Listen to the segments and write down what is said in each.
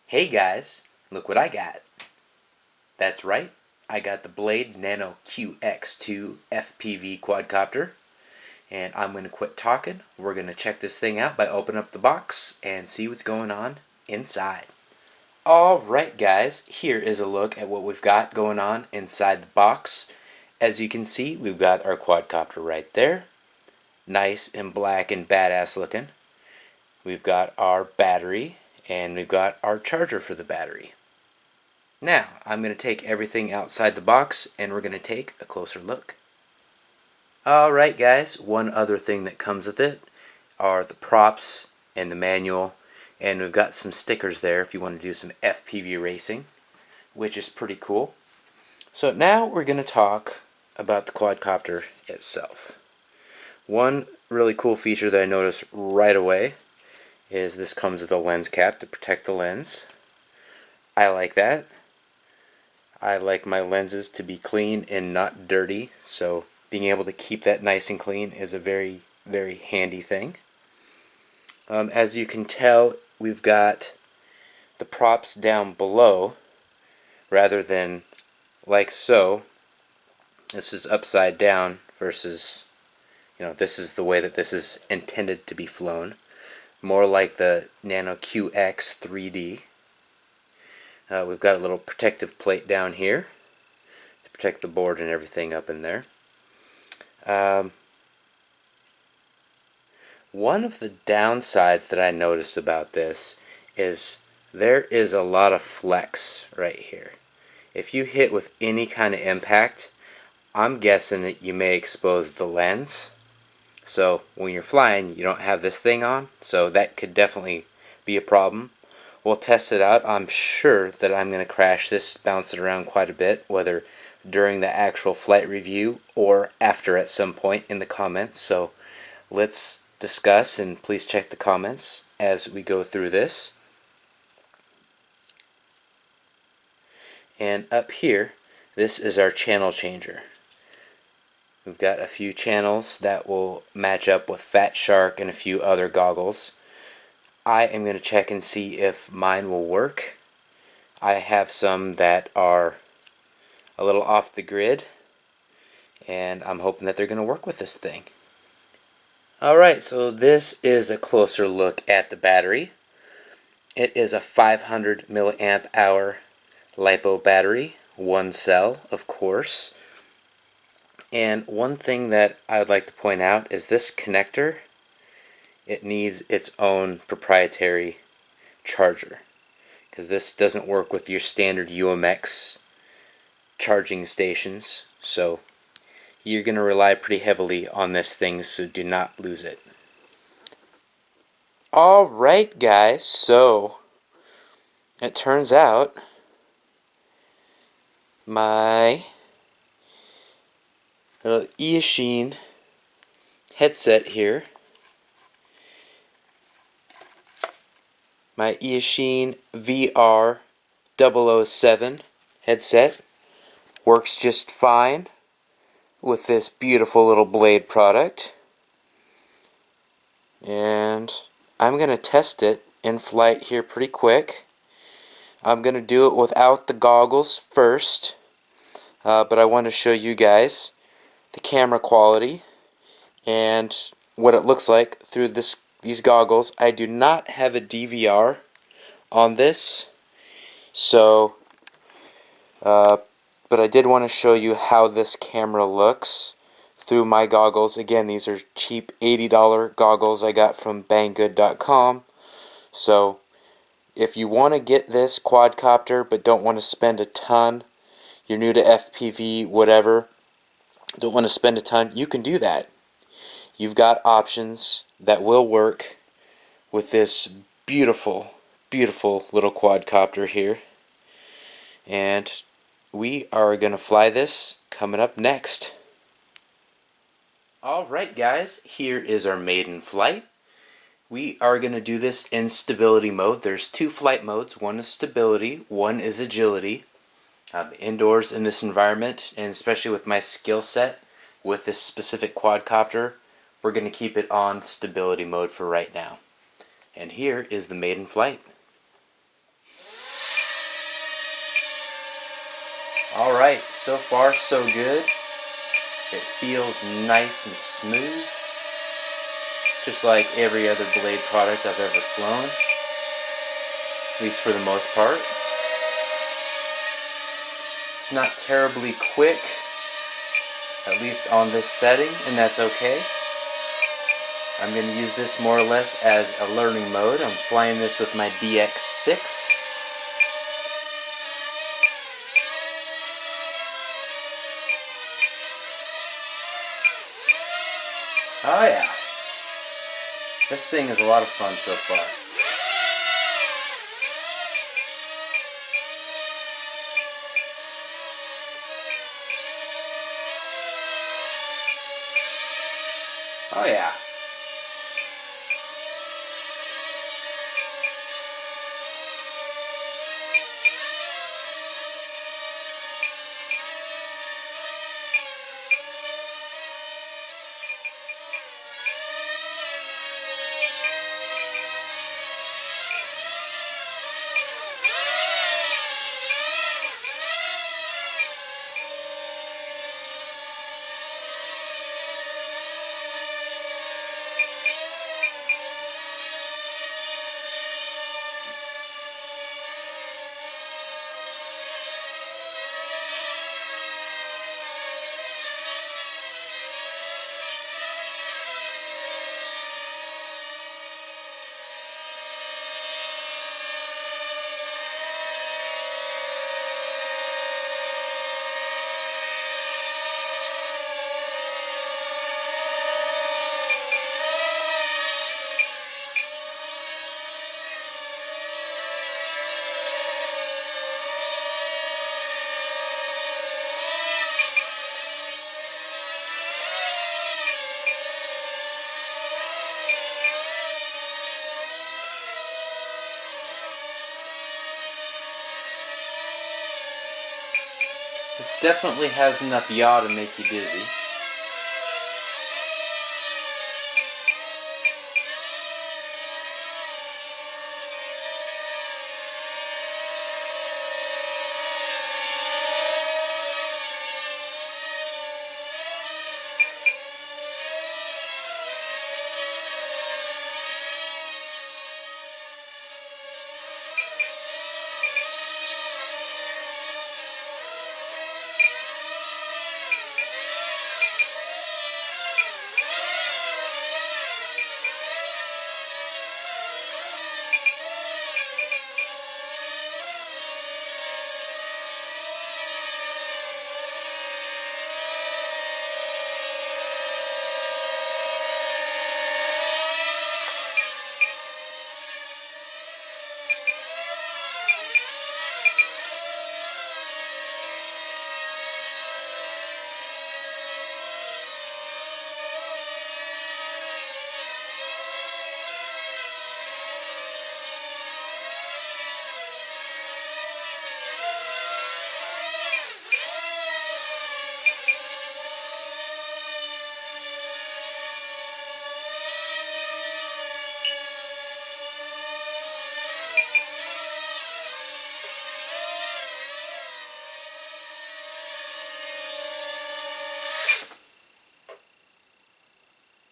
Hey guys, look what I got. That's right, I got the Blade Nano QX2 FPV Quadcopter. And I'm going to quit talking. We're going to check this thing out by opening up the box and see what's going on inside. Alright guys, here is a look at what we've got going on inside the box. As you can see, we've got our quadcopter right there. Nice and black and badass looking. We've got our battery and we've got our charger for the battery. Now, I'm going to take everything outside the box and we're going to take a closer look. Alright guys, one other thing that comes with it are the props and the manual, and we've got some stickers there if you want to do some FPV racing, which is pretty cool. So now we're going to talk about the quadcopter itself. One really cool feature that I noticed right away is this comes with a lens cap to protect the lens. I like that. I like my lenses to be clean and not dirty, so being able to keep that nice and clean is a very, very handy thing. As you can tell, we've got the props down below rather than like so. This is upside down versus, this is the way that this is intended to be flown. More like the Nano QX 3D. We've got a little protective plate down here to protect the board and everything up in there. One of the downsides that I noticed about this is there is a lot of flex right here. If you hit with any kind of impact, I'm guessing that you may expose the lens. So when you're flying, you don't have this thing on, so that could definitely be a problem. We'll test it out. I'm sure that I'm going to crash this, bounce it around quite a bit, whether during the actual flight review or after at some point in the comments. So let's discuss, and please check the comments as we go through this. And up here, this is our channel changer. We've got a few channels that will match up with Fat Shark and a few other goggles. I am going to check and see if mine will work. I have some that are a little off the grid, and I'm hoping that they're going to work with this thing. Alright, so this is a closer look at the battery. It is a 500 milliamp hour LiPo battery, one cell, of course. And one thing that I would like to point out is this connector. It needs its own proprietary charger, because this doesn't work with your standard UMX charging stations. So you're going to rely pretty heavily on this thing, so do not lose it. Alright guys, so it turns out my little Eachine headset here, my Eachine VR 007 headset, works just fine with this beautiful little Blade product. And I'm going to test it in flight here pretty quick. I'm going to do it without the goggles first, but I want to show you guys the camera quality and what it looks like through these goggles. I do not have a DVR on this, so but I did want to show you how this camera looks through my goggles. Again, these are cheap $80 goggles I got from banggood.com. So if you want to get this quadcopter but don't want to spend a ton, you're new to FPV, whatever, don't want to spend a ton, you can do that. You've got options that will work with this beautiful, beautiful little quadcopter here. And we are going to fly this coming up next. Alright guys, here is our maiden flight. We are going to do this in stability mode. There's two flight modes. One is stability, one is agility. Indoors in this environment, and especially with my skill set with this specific quadcopter, we're going to keep it on stability mode for right now. And here is the maiden flight. Alright, so far so good. It feels nice and smooth, just like every other Blade product I've ever flown, at least for the most part. It's not terribly quick, at least on this setting, and that's okay. I'm going to use this more or less as a learning mode. I'm flying this with my DX6. Oh yeah, this thing is a lot of fun so far. Oh yeah. This definitely has enough yaw to make you dizzy.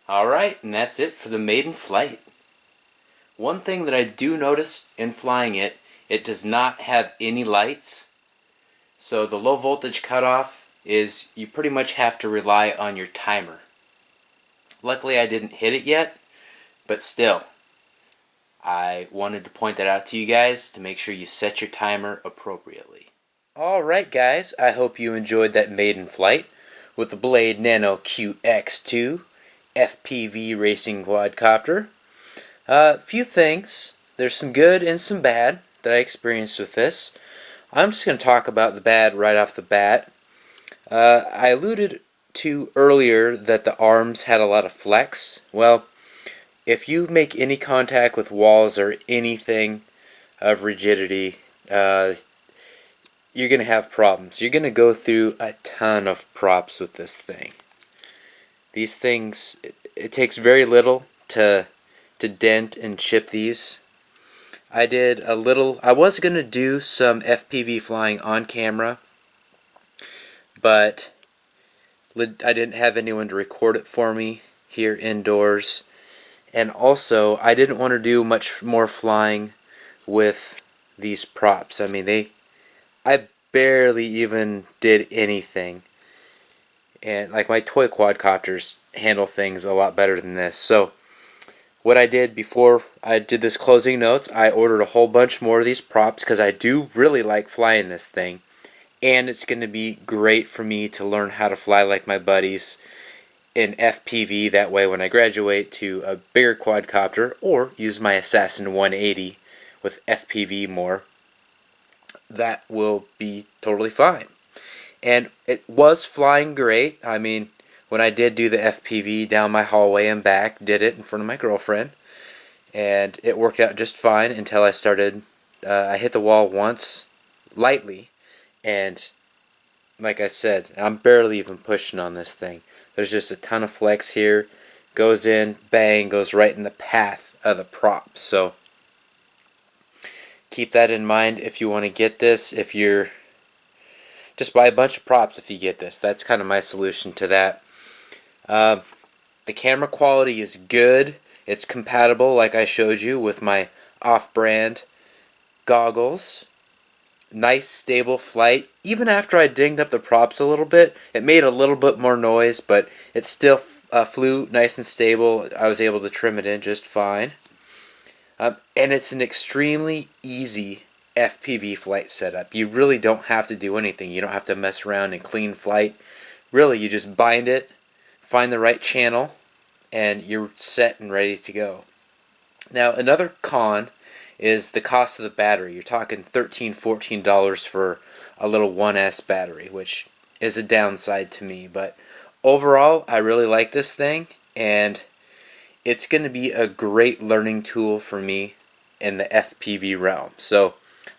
Alright, and that's it for the Maiden Flight. One thing that I do notice in flying it, it does not have any lights. So the low voltage cutoff is you pretty much have to rely on your timer. Luckily I didn't hit it yet, but still, I wanted to point that out to you guys to make sure you set your timer appropriately. Alright guys, I hope you enjoyed that Maiden Flight with the Blade Nano QX2 FPV Racing Quadcopter. Few things. There's some good and some bad that I experienced with this. I'm just going to talk about the bad right off the bat. I alluded to earlier that the arms had a lot of flex. Well, if you make any contact with walls or anything of rigidity, you're going to have problems. You're going to go through a ton of props with this thing. These things, it takes very little to dent and chip these. I was going to do some FPV flying on camera, but I didn't have anyone to record it for me here indoors. And also, I didn't want to do much more flying with these props. I mean, I barely even did anything. And like my toy quadcopters handle things a lot better than this. So what I did before I did this closing notes, I ordered a whole bunch more of these props because I do really like flying this thing. And it's going to be great for me to learn how to fly like my buddies in FPV. That way when I graduate to a bigger quadcopter or use my Assassin 180 with FPV more, that will be totally fine. And it was flying great. I mean, when I did do the FPV down my hallway and back, did it in front of my girlfriend, and it worked out just fine until I started, I hit the wall once, lightly, and like I said, I'm barely even pushing on this thing. There's just a ton of flex here, goes in, bang, goes right in the path of the prop. So keep that in mind if you want to get this. If you're just buy a bunch of props if you get this. That's kind of my solution to that. The camera quality is good. It's compatible, like I showed you, with my off-brand goggles. Nice, stable flight. Even after I dinged up the props a little bit, it made a little bit more noise, but it still flew nice and stable. I was able to trim it in just fine. And it's an extremely easy FPV flight setup. You really don't have to do anything. You don't have to mess around and clean flight. Really, you just bind it, find the right channel, and you're set and ready to go. Now, another con is the cost of the battery. You're talking $13, $14 for a little 1S battery, which is a downside to me. But overall, I really like this thing, and it's going to be a great learning tool for me in the FPV realm. So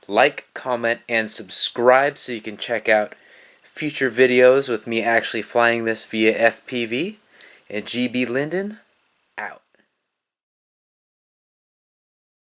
like, comment, and subscribe so you can check out future videos with me actually flying this via FPV. And GB Linden,